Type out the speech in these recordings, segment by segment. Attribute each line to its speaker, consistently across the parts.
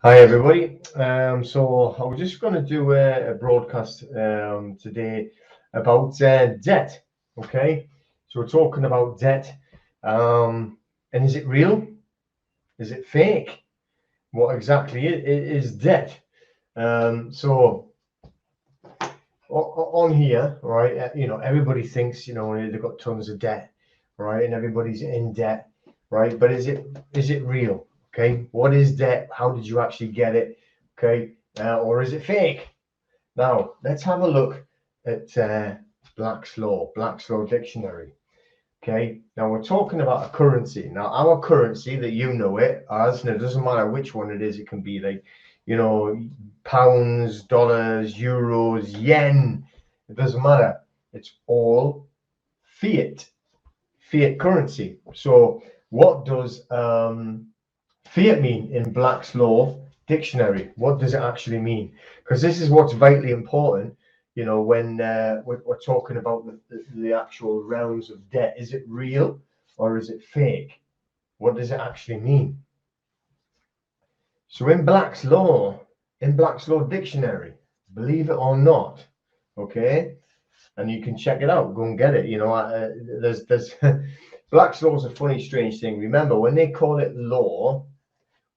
Speaker 1: Hi everybody. So I was just going to do a broadcast today about debt. Okay, so we're talking about debt, and is it real? Is it fake? What exactly is debt? So on here, right? Everybody thinks they've got tons of debt, right? And everybody's in debt, right? But is it real? Okay, what is debt? How did you actually get it? Okay, or is it fake? Now let's have a look at Black's Law Dictionary. Okay, now we're talking about a currency. Now our currency that you know it as, and it doesn't matter which one it is. It can be like, pounds, dollars, euros, yen. It doesn't matter. It's all fiat currency. So what does fiat mean in Black's Law Dictionary? What does it actually mean? Because this is what's vitally important, when we're talking about the actual realms of debt. Is it real or is it fake? What does it actually mean? So in Black's Law Dictionary, believe it or not, okay, and you can check it out, go and get it. There's Black's Law is a funny, strange thing. Remember, when they call it law,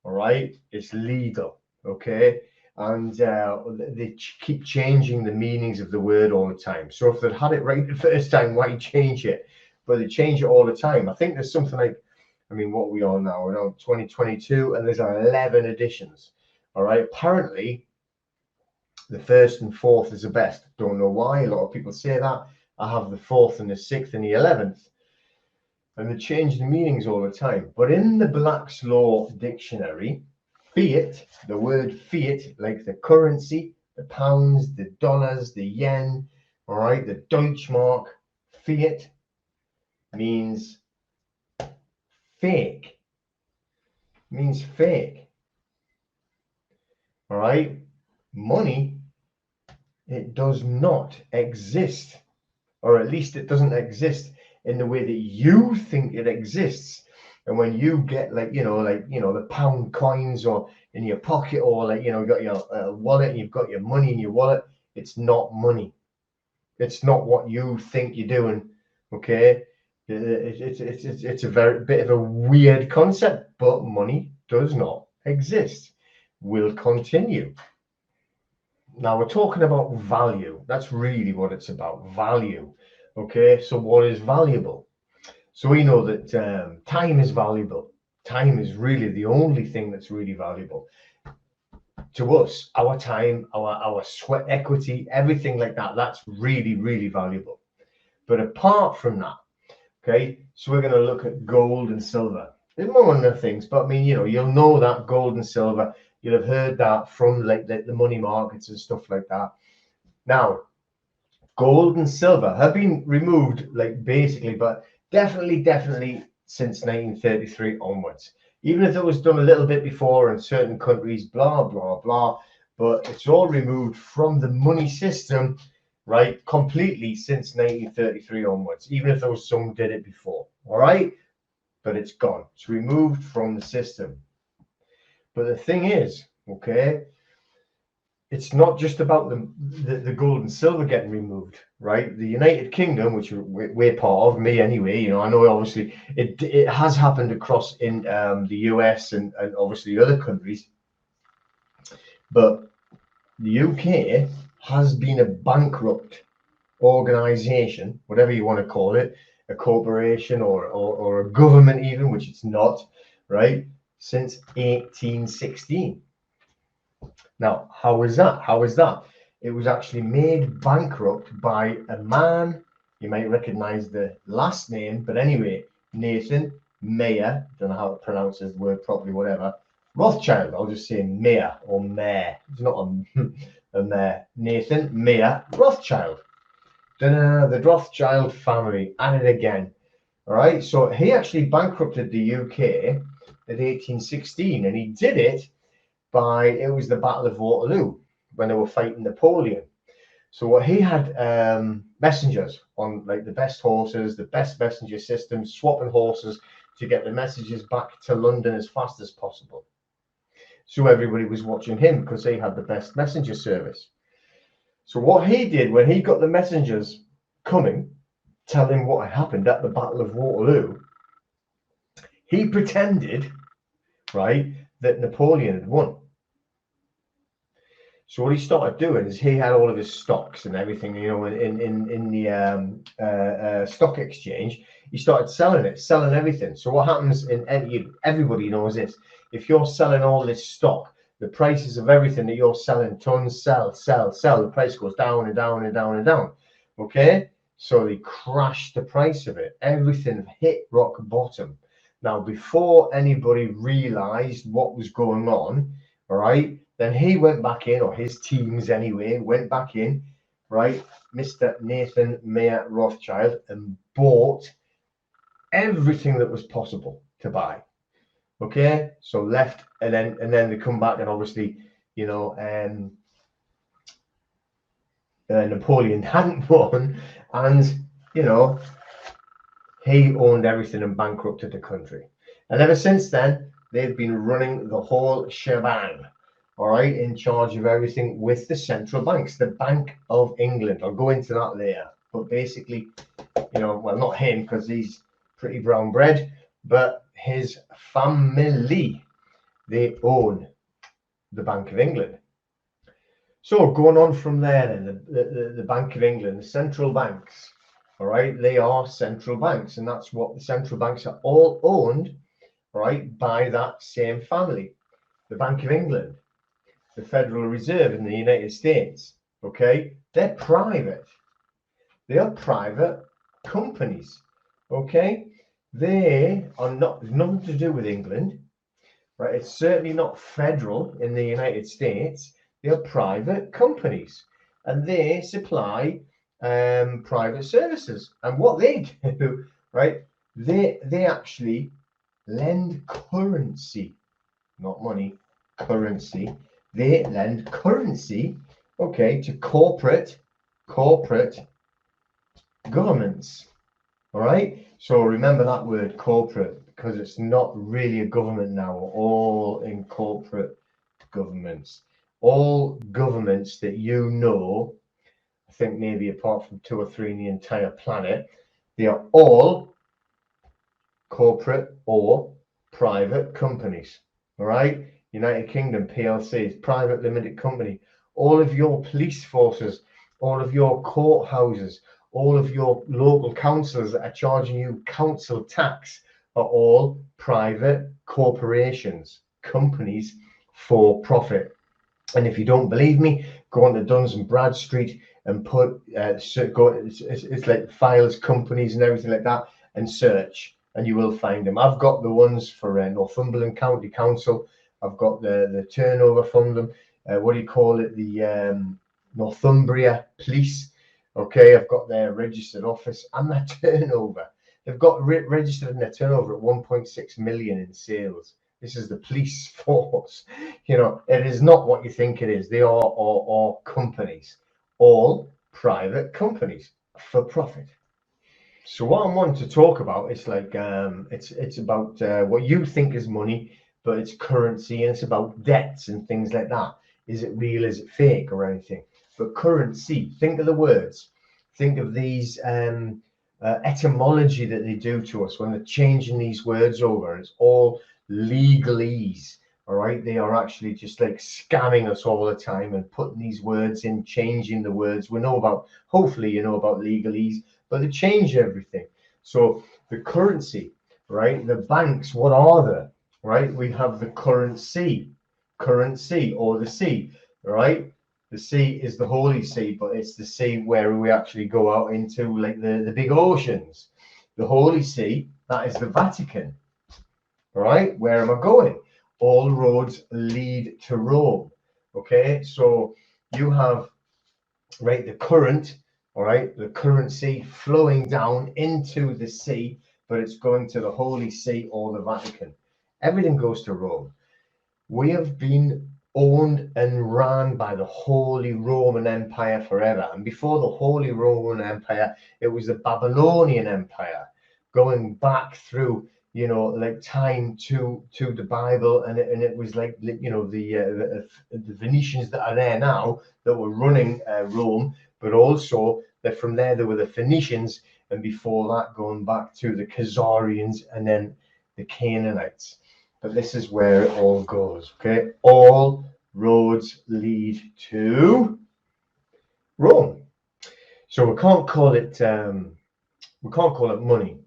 Speaker 1: all right, it's legal, okay, and they keep changing the meanings of the word all the time. So if they'd had it right the first time, why change it? But they change it all the time. I think there's something like, what we are now, we're on 2022, and there's 11 editions. All right, apparently the first and fourth is the best. Don't know why. A lot of people say that. I have the fourth and the sixth and the 11th, and they change the meanings all the time. But in the Black's Law Dictionary, fiat, the word fiat, like the currency, the pounds, the dollars, the yen, all right, the Deutschmark, fiat means fake. Means fake. All right, money, it does not exist, or at least it doesn't exist in the way that you think it exists. And when you get the pound coins or in your pocket, or you got your wallet and you've got your money in your wallet, it's not money. It's not what you think you're doing. Okay, it's a very bit of a weird concept, but money does not exist. We'll continue. Now we're talking about value. That's really what it's about, value. Okay, so what is valuable? So we know that time is valuable. Time is really the only thing that's really valuable to us. Our time, our sweat equity, everything like that, that's really, really valuable. But apart from that, okay, so we're going to look at gold and silver. There's more other things, but you'll know that gold and silver, you'll have heard that from like the money markets and stuff like that. Now, gold and silver have been removed, like basically, but definitely since 1933 onwards. Even if it was done a little bit before in certain countries, blah blah blah, but it's all removed from the money system, right, completely since 1933 onwards. Even if there was some did it before, all right, but it's gone. It's removed from the system. But the thing is, okay, it's not just about the gold and silver getting removed, right? The United Kingdom, which we're part of, me anyway, I know obviously it has happened across in the US and obviously other countries, but the UK has been a bankrupt organization, whatever you want to call it, a corporation or a government even, which it's not, right, since 1816. Now, how is that? It was actually made bankrupt by a man, you might recognize the last name, but anyway, Nathan Mayer, don't know how to pronounce his word properly, whatever, Rothschild, I'll just say Mayer or Mayer, it's not a Mayer, Nathan Mayer Rothschild. The Rothschild family at it again. All right, so he actually bankrupted the UK at 1816, and he did it it was the Battle of Waterloo when they were fighting Napoleon. So what he had messengers on like the best horses, the best messenger system, swapping horses to get the messages back to London as fast as possible. So everybody was watching him because he had the best messenger service. So what he did when he got the messengers coming, telling what had happened at the Battle of Waterloo, he pretended, right, that Napoleon had won. So what he started doing is he had all of his stocks and everything, you know, in the stock exchange. He started selling everything. So what happens everybody knows this: if you're selling all this stock, the prices of everything that you're selling, tons, sell, the price goes down and down and down and down. Okay, so they crashed the price of it. Everything hit rock bottom. Now, before anybody realized what was going on, all right, then he went back in, or his teams anyway, went back in, right, Mr. Nathan Mayer Rothschild, and bought everything that was possible to buy. Okay, so left, and then they come back, and obviously, you know, Napoleon hadn't won, and you know, he owned everything and bankrupted the country. And ever since then, they've been running the whole shebang, all right, in charge of everything with the central banks, the Bank of England. I'll go into that later. But basically, you know, well, not him because he's pretty brown bread, but his family, they own the Bank of England. So going on from there, then the Bank of England, the central banks, all right, they are central banks, and that's what the central banks are all owned, right, by that same family. The Bank of England, the Federal Reserve in the United States, okay, they're private. They are private companies, okay. They are nothing to do with England, right? It's certainly not federal in the United States. They are private companies, and they supply private services. And what they do, right? They actually lend currency, not money, currency. They lend currency, okay, to corporate governments. All right. So remember that word corporate, because it's not really a government now. We're all in corporate governments. All governments that you know, I think maybe apart from 2 or 3 in the entire planet, they are all corporate or private companies. All right. United Kingdom PLCs, private limited company. All of your police forces, all of your courthouses, all of your local councils that are charging you council tax are all private corporations, companies for profit. And if you don't believe me, go on to Duns and Bradstreet and put it's like files, companies, and everything like that, and search, and you will find them. I've got the ones for Northumberland County Council. I've got the turnover from them. What do you call it? The Northumbria Police. Okay, I've got their registered office and their turnover. They've got registered in their turnover at 1.6 million in sales. This is the police force. You know, it is not what you think it is. They are companies, all private companies for profit. So what I'm wanting to talk about is like it's about what you think is money, but it's currency, and it's about debts and things like that. Is it real? Is it fake or anything? But currency, think of the words, think of these etymology that they do to us when they're changing these words over. It's all legalese. All right, they are actually just like scamming us all the time and putting these words in, changing the words. We know about, hopefully you know about legalese, but they change everything. So the currency, right? The banks, what are they? Right? We have the currency or the sea, right? The sea is the Holy See, but it's the sea where we actually go out into like the big oceans. The Holy See, that is the Vatican. All right, where am I going? All roads lead to Rome. Okay, so you have, right, the current, all right, the currency flowing down into the sea, but it's going to the Holy See or the Vatican. Everything goes to Rome. We have been owned and run by the Holy Roman Empire forever. And before the Holy Roman Empire, it was the Babylonian Empire, going back through, like time to the Bible, and it was like, the Venetians that are there now that were running Rome, but also that from there were the Phoenicians, and before that going back to the Khazarians and then the Canaanites. But this is where it all goes. Okay, all roads lead to Rome. So we can't call it money.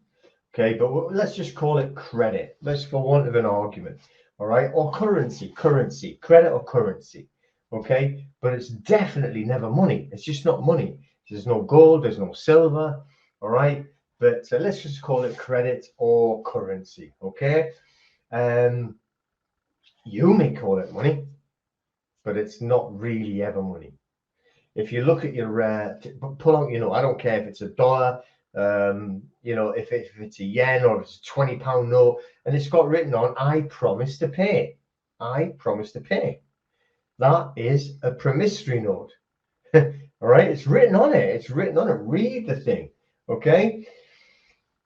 Speaker 1: Okay, but let's just call it credit. Let's, for want of an argument, all right, or currency, credit or currency. Okay, but it's definitely never money. It's just not money. There's no gold, there's no silver, all right. But let's just call it credit or currency. Okay, you may call it money, but it's not really ever money. If you look at your pull out, I don't care if it's $1, if it's a yen or it's a £20 note, and it's got written on, I promise to pay. I promise to pay. That is a promissory note. All right, it's written on it. It's written on it. Read the thing. Okay.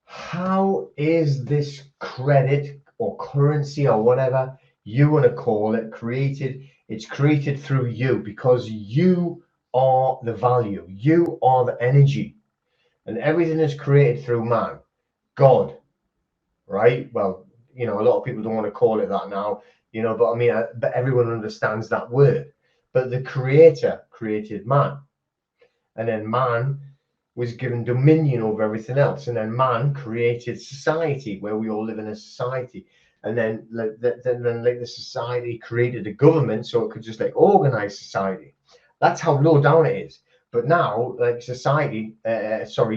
Speaker 1: How is this credit or currency or whatever you want to call it created? It's created through you, because you are the value, you are the energy, and everything is created through man, God, right? Well, a lot of people don't want to call it that now, but I mean, but everyone understands that word. But the creator created man, and then man was given dominion over everything else, and then man created society where we all live in a society, and then the society created a government so it could just like organize society. That's how low down it is. But now, like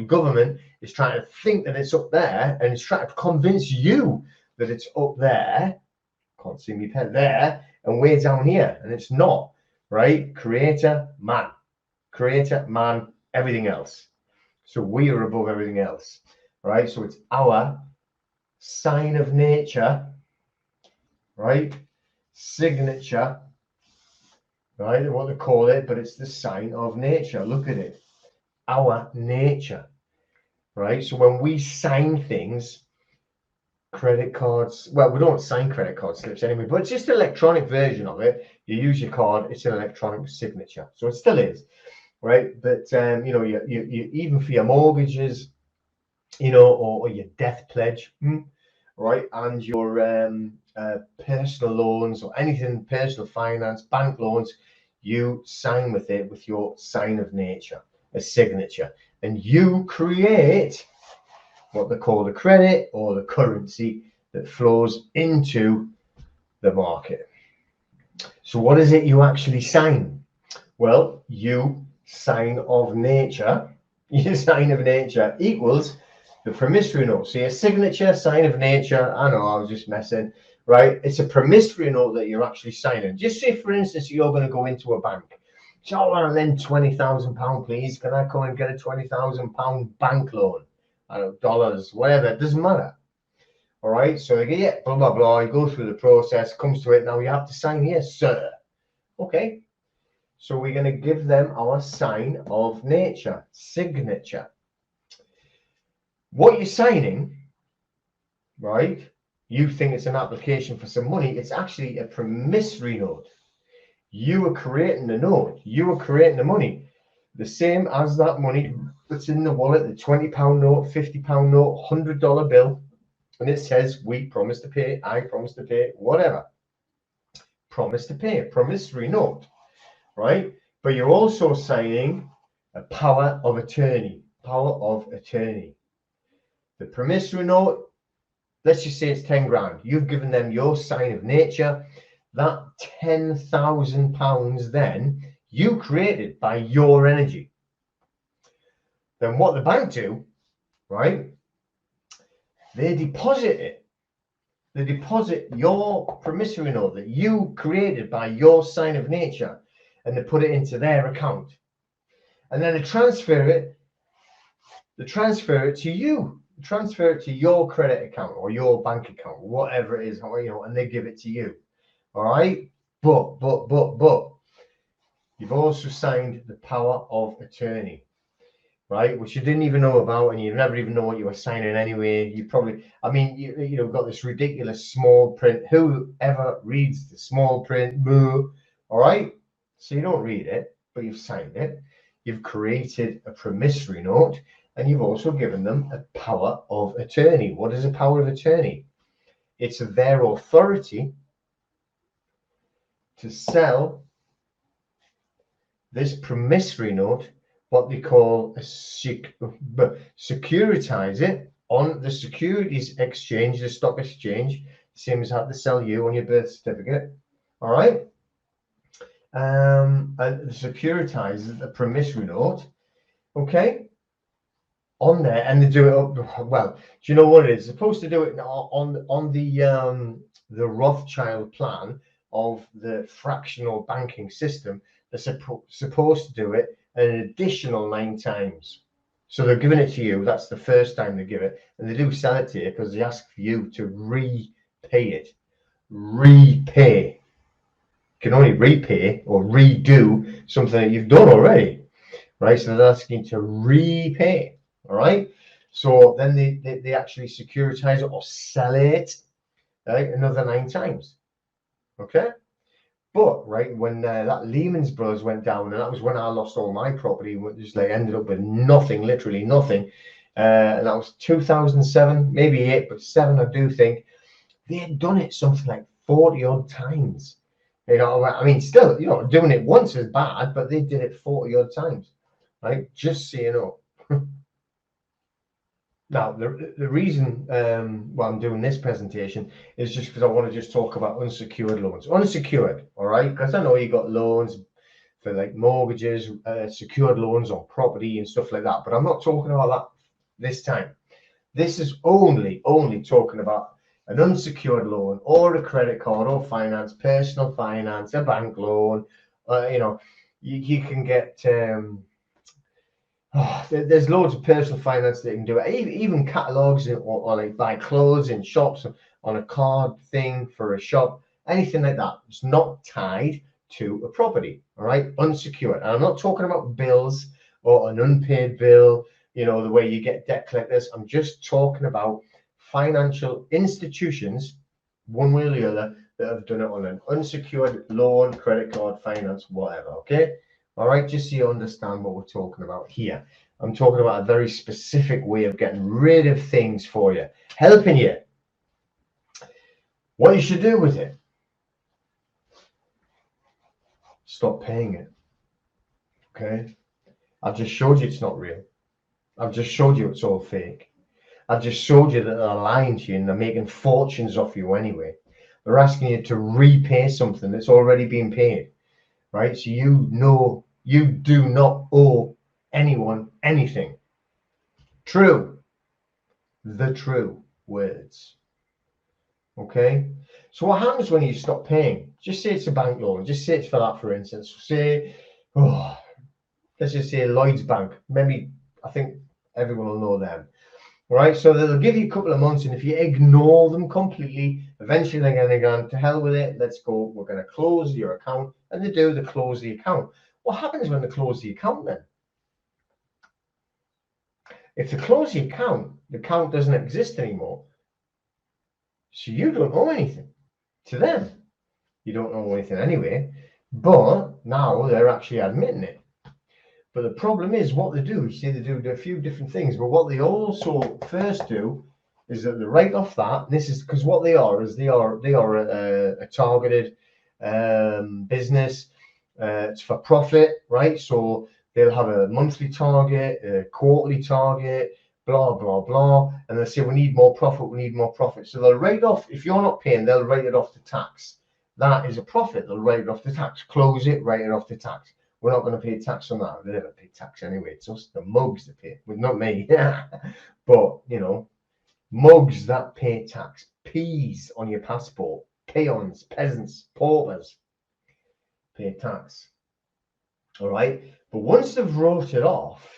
Speaker 1: government is trying to think that it's up there, and it's trying to convince you that it's up there. Can't see me pen there, and we're down here, and it's not, right? Creator, man, everything else. So we are above everything else, right? So it's our sign of nature, right? Signature. Right, what they call it, but it's the sign of nature. Look at it, our nature, right? So when we sign things, credit cards, well, we don't sign credit card slips anyway, but it's just an electronic version of it. You use your card, it's an electronic signature, so it still is, right? But you even for your mortgages, or your death pledge, right, and your personal loans or anything, personal finance, bank loans, you sign with it with your sign of nature, a signature, and you create what they call the credit or the currency that flows into the market. So what is it you actually sign? Well, you sign of nature, your sign of nature equals the promissory note. So your signature, sign of nature, I know, I was just messing, right? It's a promissory note that you're actually signing. Just say, for instance, you're going to go into a bank. So I want to lend £20,000, please. Can I come and get a £20,000 bank loan? I don't know, dollars, whatever, it doesn't matter. All right, so they get, yeah, blah, blah, blah. You go through the process, comes to it. Now you have to sign here, sir. Okay. So we're going to give them our sign of nature, signature. What you're signing, right? You think it's an application for some money. It's actually a promissory note. You are creating the note. You are creating the money. The same as that money that's in the wallet, the £20 note, £50 note, $100 bill. And it says, we promise to pay, I promise to pay, whatever. Promise to pay, promissory note, right? But you're also signing a power of attorney, The promissory note, let's just say it's 10 grand. You've given them your sign of nature. That £10,000 then you created by your energy. Then what the bank do, right? They deposit it. They deposit your promissory note that you created by your sign of nature, and they put it into their account. And then they transfer it to you. Transfer it to your credit account or your bank account, whatever it is, and they give it to you. All right. But you've also signed the power of attorney. right? Which you didn't even know about, and you never even know what you were signing anyway. You probably, I mean, you know, got this ridiculous small print. Who ever reads the small print? Boo. All right. So you don't read it, but you've signed it. You've created a promissory note, and you've also given them a power of attorney. What is a power of attorney? It's their authority to sell this promissory note, what they call a securitize it on the securities exchange, the stock exchange, same as how to sell you on your birth certificate. All right. And securitize the promissory note, okay, on there, and they do it up. Well, do you know what it is? They're supposed to do it on the Rothschild plan of the fractional banking system. They're supposed to do it an additional 9 times. So they're giving it to you. That's the first time they give it, and they do sell it to you because they ask for you to repay it. Repay. You can only repay or redo something that you've done already, right? So they're asking you to repay. All right. So then they actually securitize it or sell it, right, another 9 times. Okay. But right when that Lehman Brothers went down, and that was when I lost all my property, just like ended up with nothing, literally nothing. And that was 2007, maybe 8, but 7, I do think. They had done it something like 40 odd times. You know, I mean, still, you know, doing it once is bad, but they did it 40 odd times, right? Just so you know. Now, the reason why I'm doing this presentation is just because I want to just talk about unsecured loans. Unsecured, all right? Because I know you got loans for like mortgages, secured loans on property and stuff like that, but I'm not talking about that this time. This is only talking about an unsecured loan or a credit card or finance, personal finance, a bank loan. You know, you can get... there's loads of personal finance that you can do. Even catalogs or like buy clothes in shops on a card thing for a shop, anything like that. It's not tied to a property, all right? Unsecured. And I'm not talking about bills or an unpaid bill, you know, the way you get debt collectors. I'm just talking about financial institutions, one way or the other, that have done it on an unsecured loan, credit card, finance, whatever, okay? All right, just so you understand what we're talking about here. I'm talking about a very specific way of getting rid of things for you, helping you. What you should do with it? Stop paying it. Okay? I've just showed you it's not real. I've just showed you it's all fake. I've just showed you that they're lying to you and they're making fortunes off you anyway. They're asking you to repay something that's already been paid, right? So you know you do not owe anyone anything. True. The true words. Okay. So what happens when you stop paying? Just say it's a bank loan. Just say it's for that, for instance. Say, let's just say Lloyd's Bank. Maybe, I think everyone will know them. All right. So they'll give you a couple of months, and if you ignore them completely, eventually they're going to go, to hell with it. Let's go. We're going to close your account. And they do. They close the account. What happens when they close the account then? If they close the account doesn't exist anymore. So you don't owe anything to them. You don't owe anything anyway, but now they're actually admitting it. But the problem is what they do, you see, they do a few different things, but what they also first do is that they write off that. And this is because what they are is they are a targeted business. It's for profit, right? So they'll have a monthly target, a quarterly target, blah, blah, blah. And they'll say, we need more profit, we need more profit. So they'll write off, if you're not paying, they'll write it off to tax. That is a profit. They'll write it off to tax. Close it, write it off to tax. We're not going to pay tax on that. They never pay tax anyway. It's us, the mugs that pay. Well, not me. But, you know, mugs that pay tax. Peas on your passport. Peons, peasants, paupers pay tax. All right. But once they've wrote it off,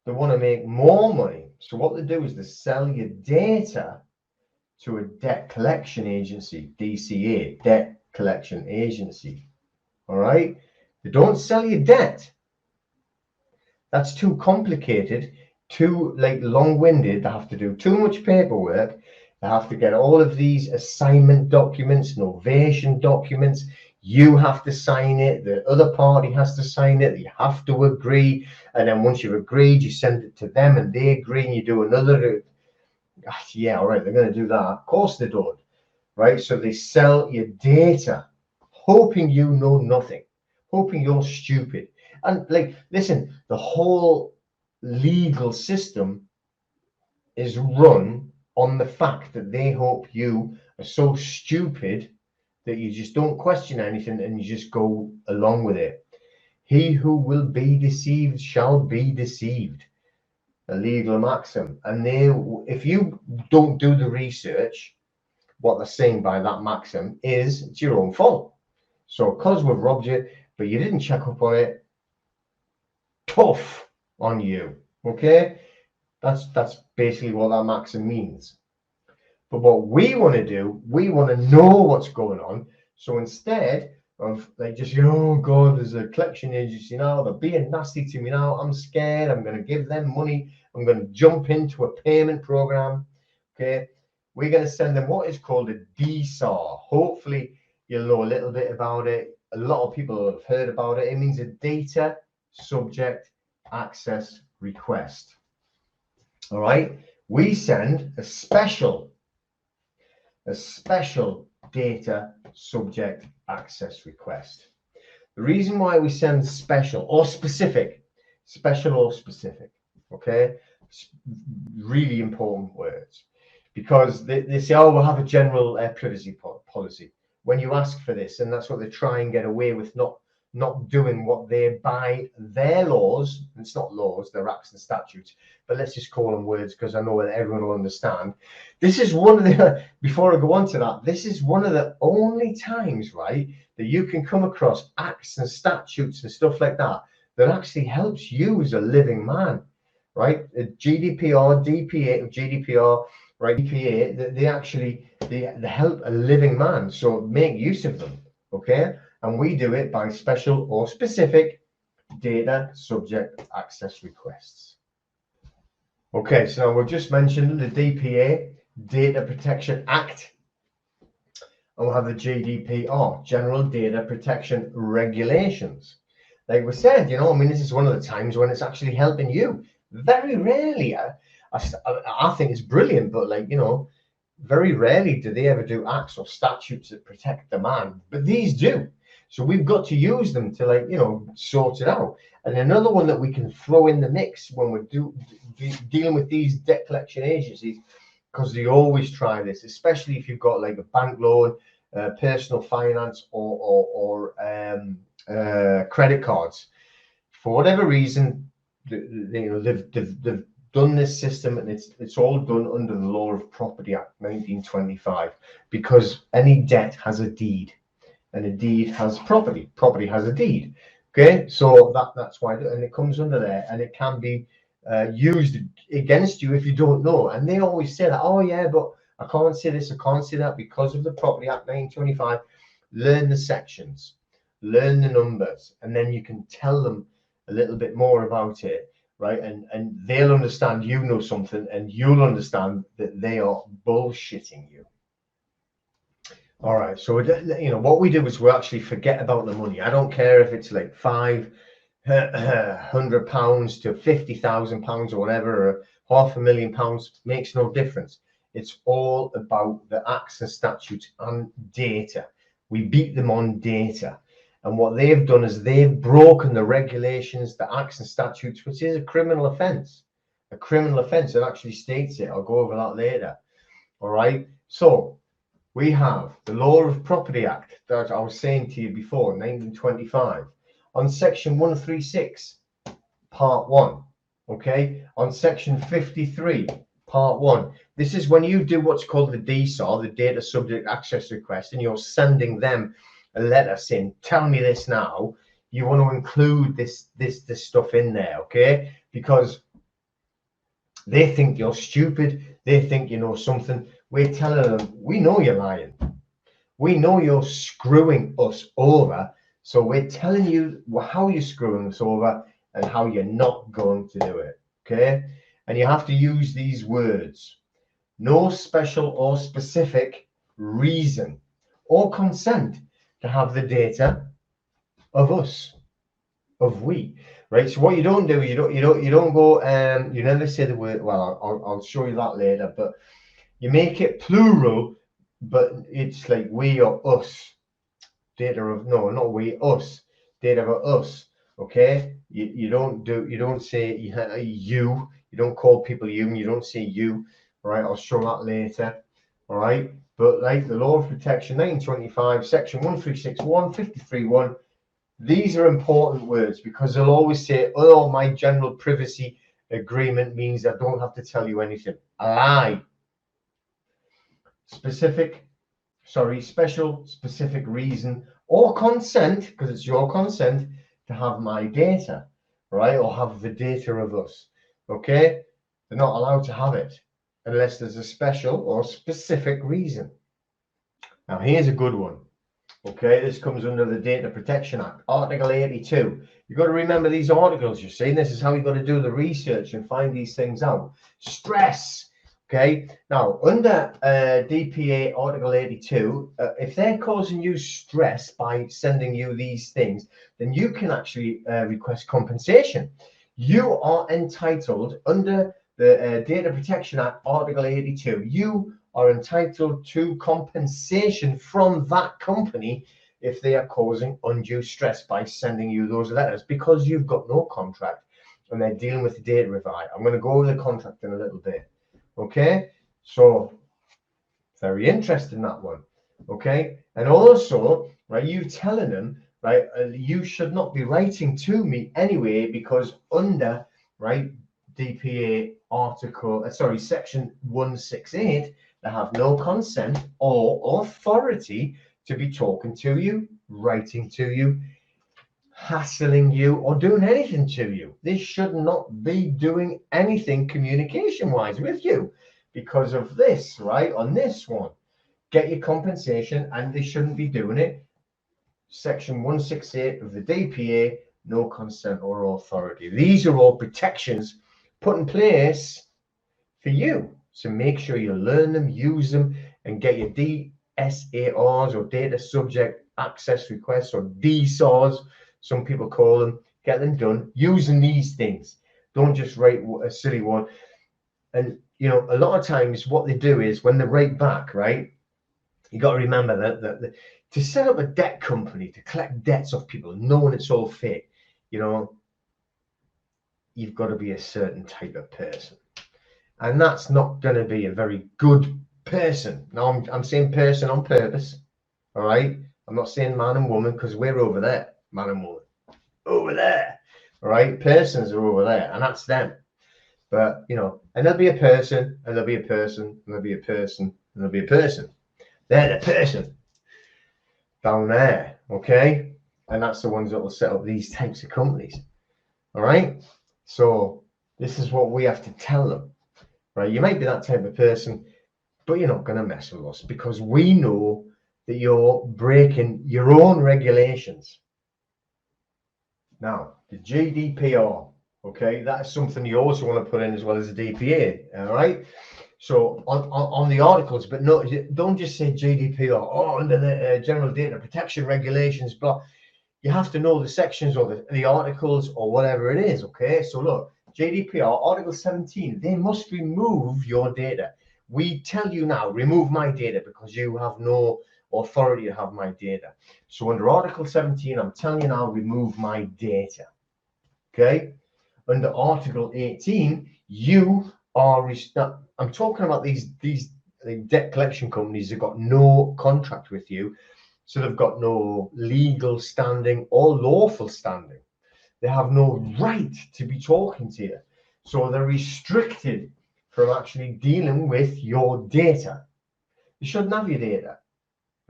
Speaker 1: they want to make more money. So what they do is they sell your data to a debt collection agency, DCA, debt collection agency. All right. They don't sell your debt. That's too complicated, too like long-winded. They have to do too much paperwork. They have to get all of these assignment documents, novation documents. You have to sign it. The other party has to sign it. You have to agree. And then once you've agreed, you send it to them and they agree and you do another. Yeah, all right, they're going to do that. Of course they don't, right? So they sell your data, hoping you know nothing, hoping you're stupid. And like, listen, the whole legal system is run on the fact that they hope you are so stupid that you just don't question anything and you just go along with it. He who will be deceived shall be deceived. A legal maxim. And if you don't do the research, what they're saying by that maxim is it's your own fault. So because we've robbed you, but you didn't check up on it, tough on you. Okay, that's basically what that maxim means. But what we want to do, we want to know what's going on. So instead of like just, oh God, there's a collection agency now, they're being nasty to me now, I'm scared, I'm going to give them money, I'm going to jump into a payment program. Okay, we're going to send them what is called a Dsar. Hopefully you'll know a little bit about it. A lot of people have heard about it. It means a data subject access request. All right, we send a special data subject access request. The reason why we send special or specific, okay, really important words, because they say, oh, we'll have a general privacy policy when you ask for this, and that's what they try and get away with, not doing what they by their laws. It's not laws, they're acts and statutes, but let's just call them words because I know that everyone will understand. This is one of the, before I go on to that, this is one of the only times, right, that you can come across acts and statutes and stuff like that that actually helps you as a living man, right? GDPR, GDPR, right? DPA, they help a living man, so make use of them, okay? And we do it by special or specific data subject access requests. Okay, so now we've just mentioned the DPA, Data Protection Act, and we'll have the GDPR, General Data Protection Regulations. Like we said, you know, I mean, this is one of the times when it's actually helping you. Very rarely, I think it's brilliant, but like, you know, very rarely do they ever do acts or statutes that protect the man, but these do. So we've got to use them to, like, you know, sort it out. And another one that we can throw in the mix when we're dealing with these debt collection agencies, because they always try this, especially if you've got like a bank loan, personal finance, or credit cards. For whatever reason, you know, they've done this system, and it's all done under the Law of Property Act 1925, because any debt has a deed, and a deed has property. Property has a deed. Okay, so that's why, and it comes under there, and it can be used against you if you don't know. And they always say that, oh yeah, but I can't say this, I can't say that because of the Property Act 1925. Learn the sections, learn the numbers, and then you can tell them a little bit more about it, right? And they'll understand you know something, and you'll understand that they are bullshitting you. All right, so you know what we do is we actually forget about the money. I don't care if it's like £500 to £50,000 or whatever, or £500,000, makes no difference. It's all about the acts and statutes and data. We beat them on data. And what they've done is they've broken the regulations, the acts and statutes, which is a criminal offence. A criminal offence, it actually states it. I'll go over that later. All right, so we have the Law of Property Act that I was saying to you before, 1925, on section 136, part 1, okay? On section 53, part 1. This is when you do what's called the Dsar, the Data Subject Access Request, and you're sending them a letter saying, tell me this now. You want to include this stuff in there, okay? Because they think you're stupid. They think you know something. We're telling them, we know you're lying. We know you're screwing us over. So we're telling you how you're screwing us over and how you're not going to do it. Okay, and you have to use these words: no special or specific reason or consent to have the data of us, of we, right? So what you don't do is you don't go you never say the word. Well, I'll show you that later, but you make it plural, but it's like we or us, data of, no, not we, us, data of us. Okay, you don't say you don't call people you don't say you. All right, I'll show that later. All right, but like the law of protection 1925 section 1361 53(1), these are important words because they'll always say, oh, my general privacy agreement means I don't have to tell you anything. A lie. Special, specific reason or consent, because it's your consent to have my data, right? Or have the data of us. Okay, they're not allowed to have it unless there's a special or specific reason. Now here's a good one. Okay, this comes under the Data Protection Act, Article 82. You've got to remember these articles, you see. This is how you've got to do the research and find these things out. Stress. Okay, now under DPA Article 82, if they're causing you stress by sending you these things, then you can actually request compensation. You are entitled under the Data Protection Act, Article 82. You are entitled to compensation from that company if they are causing undue stress by sending you those letters, because you've got no contract and they're dealing with the data revive. I'm going to go over the contract in a little bit. Okay, so very interesting, that one. Okay, and also, right, you telling them, right, you should not be writing to me anyway, because under, right, DPA article, section 168, they have no consent or authority to be talking to you, writing to you, hassling you, or doing anything to you. They should not be doing anything communication wise with you because of this, right? On this one, get your compensation, and they shouldn't be doing it. Section 168 of the DPA, no consent or authority. These are all protections put in place for you. So make sure you learn them, use them, and get your DSARs, or data subject access requests, or Dsars, some people call them. Get them done using these things. Don't just write a silly one. And you know, a lot of times what they do is when they write back, right, you got to remember that to set up a debt company to collect debts off people, knowing it's all fake, you know, you've got to be a certain type of person. And that's not going to be a very good person. Now, I'm saying person on purpose, all right? I'm not saying man and woman, because we're over there, man and woman. Over there, all right? Persons are over there, and that's them. But, you know, and there'll be a person, and there'll be a person, and there'll be a person, and there'll be a person. They're the person down there, okay? And that's the ones that will set up these types of companies, all right? So this is what we have to tell them. Right, you might be that type of person, but you're not going to mess with us, because we know that you're breaking your own regulations. Now, the GDPR, okay, that is something you also want to put in as well as the DPA, all right? So on the articles, but no, don't just say GDPR, oh, under the General Data Protection Regulations, blah. You have to know the sections or the articles or whatever it is, okay? So look, GDPR, Article 17, they must remove your data. We tell you now, remove my data, because you have no authority to have my data. So under Article 17, I'm telling you now, remove my data, okay? Under Article 18, you are, I'm talking about these debt collection companies that got no contract with you, so they've got no legal standing or lawful standing. They have no right to be talking to you. So they're restricted from actually dealing with your data. You shouldn't have your data.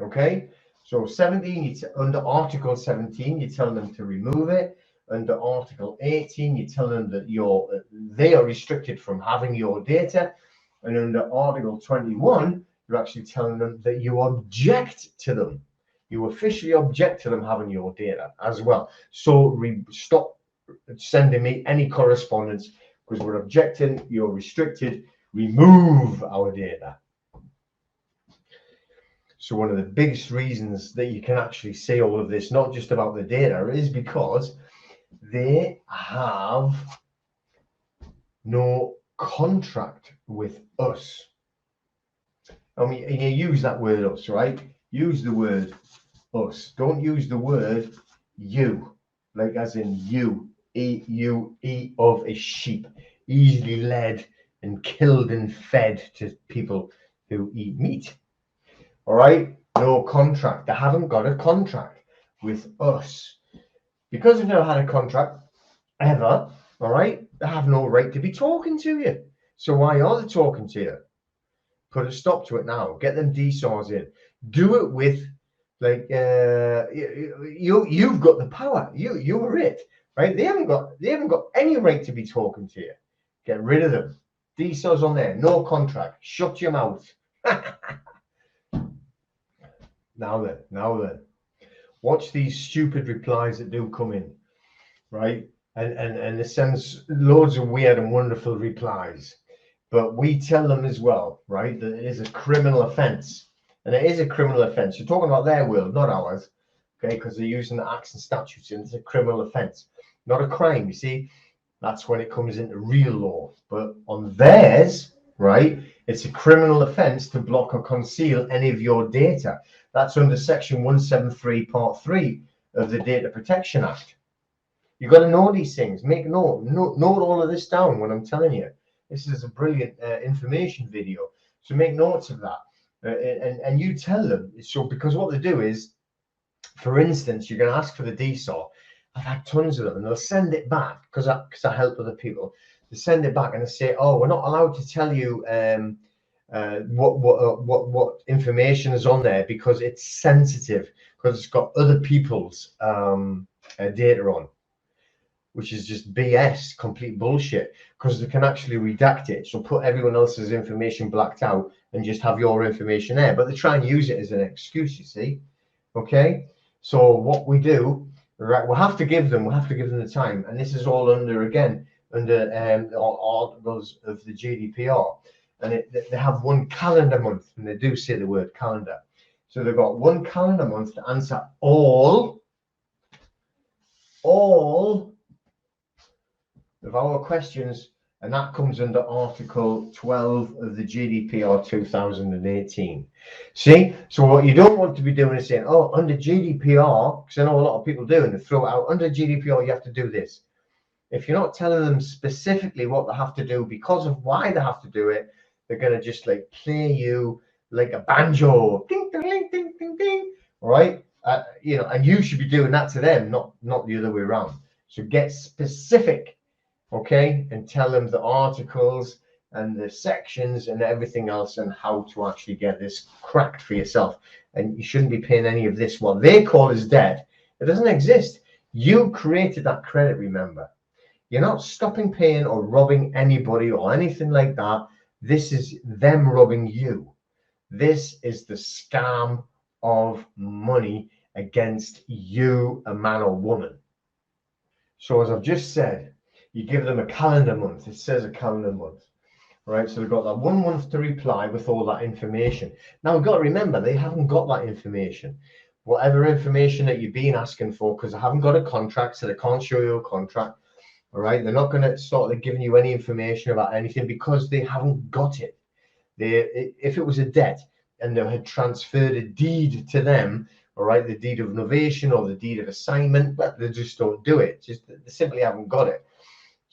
Speaker 1: Okay? So 17, under Article 17, you tell them to remove it. Under Article 18, you tell them that they are restricted from having your data. And under Article 21, you're actually telling them that you object to them. You officially object to them having your data as well. So stop sending me any correspondence because we're objecting, you're restricted, remove our data. So one of the biggest reasons that you can actually say all of this, not just about the data, is because they have no contract with us. I mean, you use that word us, right? Use the word us. Don't use the word you, like as in you eat of a sheep, easily led and killed and fed to people who eat meat. All right, no contract. They haven't got a contract with us because they've never had a contract ever. All right, they have no right to be talking to you. So why are they talking to you? Put a stop to it now. Get them Dsars in. Do it with like you've got the power. You were it, right? They haven't got any right to be talking to you. Get rid of them. Dsars on there. No contract. Shut your mouth. Now then. Watch these stupid replies that do come in, right? And it sends loads of weird and wonderful replies. But we tell them as well, right, that it is a criminal offence. And it is a criminal offence. You're talking about their world, not ours, okay, because they're using the acts and statutes, and it's a criminal offence, not a crime. You see, that's when it comes into real law. But on theirs, right, it's a criminal offence to block or conceal any of your data. That's under Section 173, Part 3 of the Data Protection Act. You've got to know these things. Make note all of this down when I'm telling you. This is a brilliant information video. So make notes of that. And you tell them. So because what they do is, for instance, you're going to ask for the Dsar. I've had tons of them, and they'll send it back because I help other people. They send it back and they say, "Oh, we're not allowed to tell you what information is on there because it's sensitive, because it's got other people's data on." Which is just BS, complete bullshit, because they can actually redact it. So put everyone else's information blacked out and just have your information there. But they try and use it as an excuse, you see. Okay. So what we do, right? We'll have to give them the time. And this is all under articles of the GDPR. And they have one calendar month, and they do say the word calendar. So they've got one calendar month to answer all of our questions, and that comes under Article 12 of the GDPR 2018. See, so what you don't want to be doing is saying, "Oh, under GDPR," because I know a lot of people do, and they throw it out, "Under GDPR, you have to do this." If you're not telling them specifically what they have to do because of why they have to do it, they're going to just like play you like a banjo, ding, ding, ding, ding, ding, ding, right? You know, and you should be doing that to them, not the other way around. So get specific. Okay, and tell them the articles and the sections and everything else and how to actually get this cracked for yourself. And you shouldn't be paying any of this, what they call as debt. It doesn't exist. You created that credit, remember. You're not stopping paying or robbing anybody or anything like that. This is them robbing you. This is the scam of money against you, a man or woman. So as I've just said, you give them a calendar month. It says a calendar month, right? So they've got that 1 month to reply with all that information. Now we've got to remember, they haven't got that information. Whatever information that you've been asking for, because they haven't got a contract, so they can't show you a contract, all right? They're not going to start giving you any information about anything because they haven't got it. If it was a debt and they had transferred a deed to them, all right, the deed of novation or the deed of assignment, but they just don't do it. Just they simply haven't got it.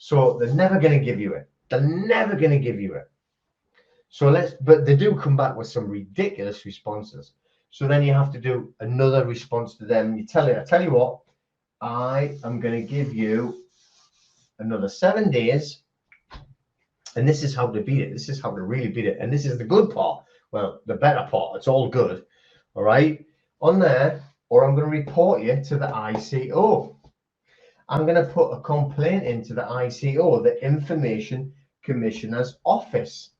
Speaker 1: So they're never going to give you it. They're never going to give you it. So but they do come back with some ridiculous responses. So then you have to do another response to them. I tell you what, I am going to give you another 7 days. And this is how to beat it. This is how to really beat it. And this is the good part. Well, the better part. It's all good. All right. On there, or I'm going to report you to the ICO. I'm going to put a complaint into the ICO, the Information Commissioner's Office.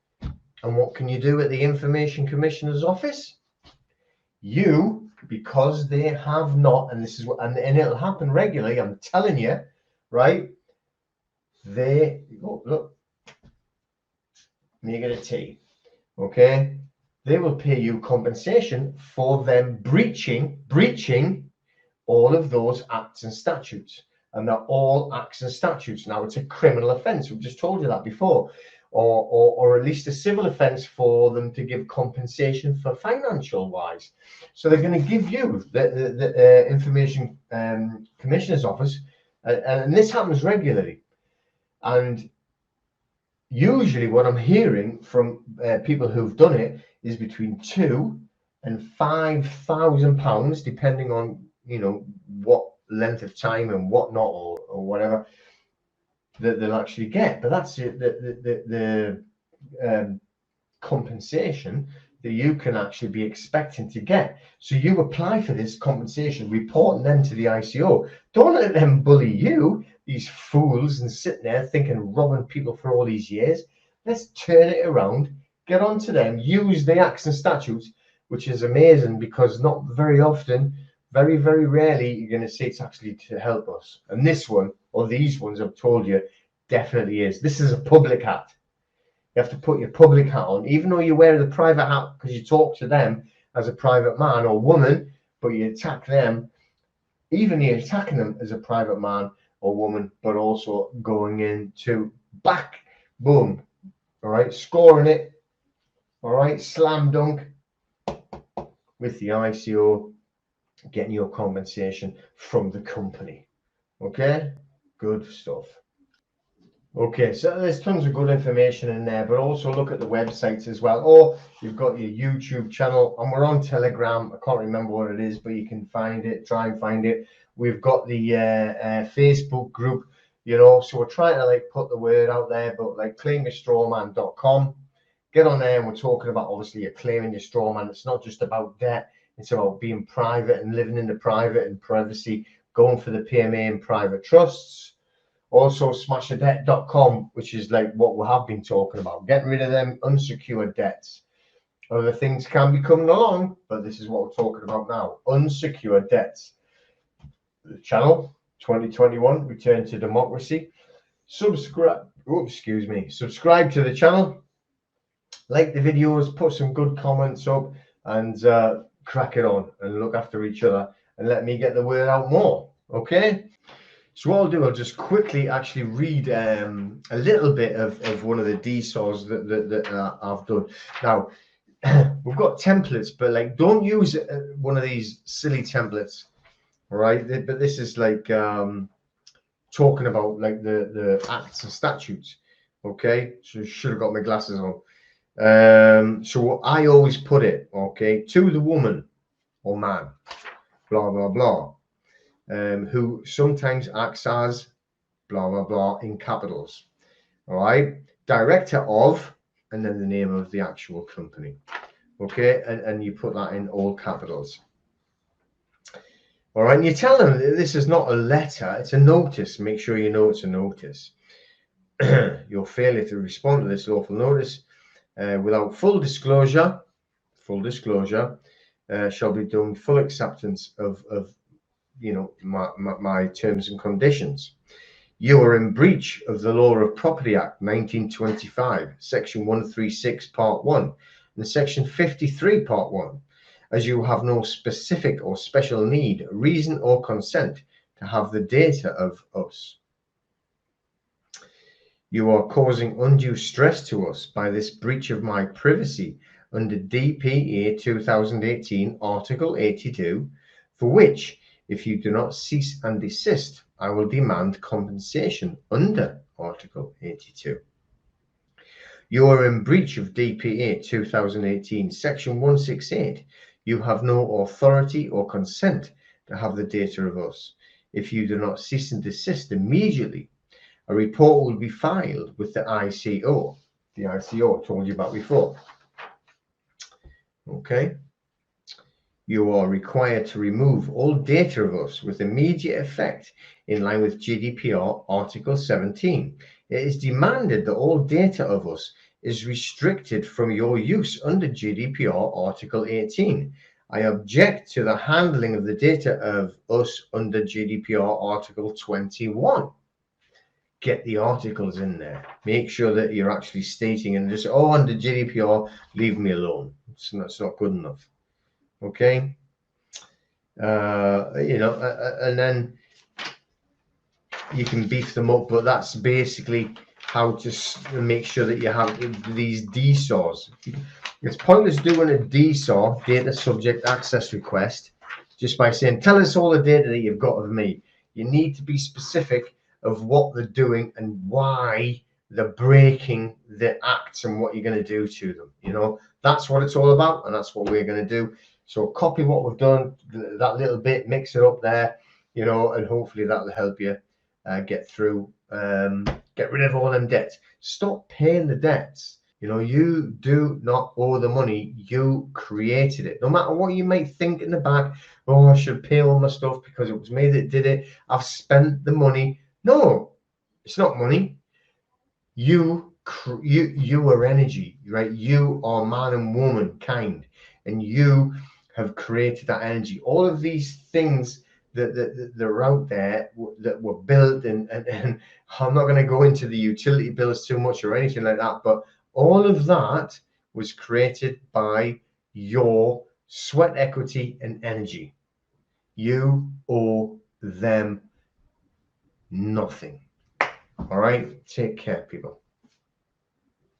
Speaker 1: And what can you do at the Information Commissioner's Office? You, because they have not, and this is what, and it'll happen regularly, I'm telling you, right? They, oh, look, make it a T, okay? They will pay you compensation for them breaching all of those acts and statutes. And they're all acts and statutes. Now, it's a criminal offence. We've just told you that before. Or at least a civil offence for them to give compensation for financial wise. So they're going to give you the Information Commissioner's Office, and this happens regularly. And usually what I'm hearing from people who've done it is between £2,000 and £5,000, depending on, you know, what length of time and whatnot, or whatever that they'll actually get. But that's the compensation that you can actually be expecting to get. So you apply for this compensation, reporting them to the ICO. Don't let them bully you, these fools, and sitting there thinking robbing people for all these years. Let's turn it around, get onto them, use the acts and statutes, which is amazing, because not very often, very, very rarely, you're going to see it's actually to help us. And this one, or these ones I've told you, definitely is. This is a public hat. You have to put your public hat on, even though you wear the private hat because you talk to them as a private man or woman, but you attack them, even you're attacking them as a private man or woman, but also going into back, boom, all right, scoring it, all right, slam dunk with the ICO, getting your compensation from the company. Okay, good stuff. Okay, so there's tons of good information in there, but also look at the websites as well. Or you've got your YouTube channel, and we're on Telegram. I can't remember what it is, but you can find it, try and find it. We've got the Facebook group, you know, so we're trying to like put the word out there, but like claimyourstrawman.com, get on there, and we're talking about, obviously, you're claiming your straw man. It's not just about debt, it's about being private and living in the private and privacy, going for the PMA and private trusts. Also, smashadebtdotcom, which is like what we have been talking about, getting rid of them unsecured debts. Other things can be coming along, but this is what we're talking about now, unsecured debts. The channel 2021 Return to Democracy. Subscribe to the channel, like the videos, put some good comments up, and crack it on and look after each other, and let me get the word out more. Okay, so what I'll do, I'll just quickly actually read a little bit of one of the Dsars that I've done. Now, we've got templates, but like, don't use one of these silly templates, all right? But this is like talking about like the acts and statutes. Okay, so should have got my glasses on. So I always put it, okay, to the woman or man, blah blah blah, who sometimes acts as blah blah blah in capitals. All right, director of, and then the name of the actual company. Okay, and you put that in all capitals. All right, and you tell them that this is not a letter, it's a notice. Make sure you know it's a notice. Your failure to respond to this lawful notice without full disclosure shall be done full acceptance of you know, my terms and conditions. You are in breach of the Law of Property Act 1925, Section 136, Part 1, and Section 53, Part 1, as you have no specific or special need, reason, or consent to have the data of us. You are causing undue stress to us by this breach of my privacy under DPA 2018, Article 82, for which, if you do not cease and desist, I will demand compensation under Article 82. You are in breach of DPA 2018, Section 168. You have no authority or consent to have the data of us. If you do not cease and desist immediately, a report will be filed with the ICO. The ICO I told you about before. Okay. You are required to remove all data of us with immediate effect in line with GDPR Article 17. It is demanded that all data of us is restricted from your use under GDPR Article 18. I object to the handling of the data of us under GDPR Article 21. get the articles in there. Make sure that you're actually stating and just, oh, under GDPR, leave me alone. It's not good enough. Okay. You know, and then you can beef them up, but that's basically how to make sure that you have these Dsars. It's pointless doing a Dsar, data subject access request, just by saying, tell us all the data that you've got of me. You need to be specific of what they're doing and why they're breaking the acts and what you're going to do to them. You know, that's what it's all about, and that's what we're going to do. So copy what we've done, that little bit, mix it up there, you know, and hopefully that'll help you get through, get rid of all them debts. Stop paying the debts. You know, you do not owe the money. You created it. No matter what you might think in the back, oh, I should pay all my stuff because it was me that did it. I've spent the money. No, it's not money. You are energy, right? You are man and woman kind, and you have created that energy. All of these things that are out there that were built, and I'm not going to go into the utility bills too much or anything like that, but all of that was created by your sweat equity and energy. You owe them nothing. All right, take care, people.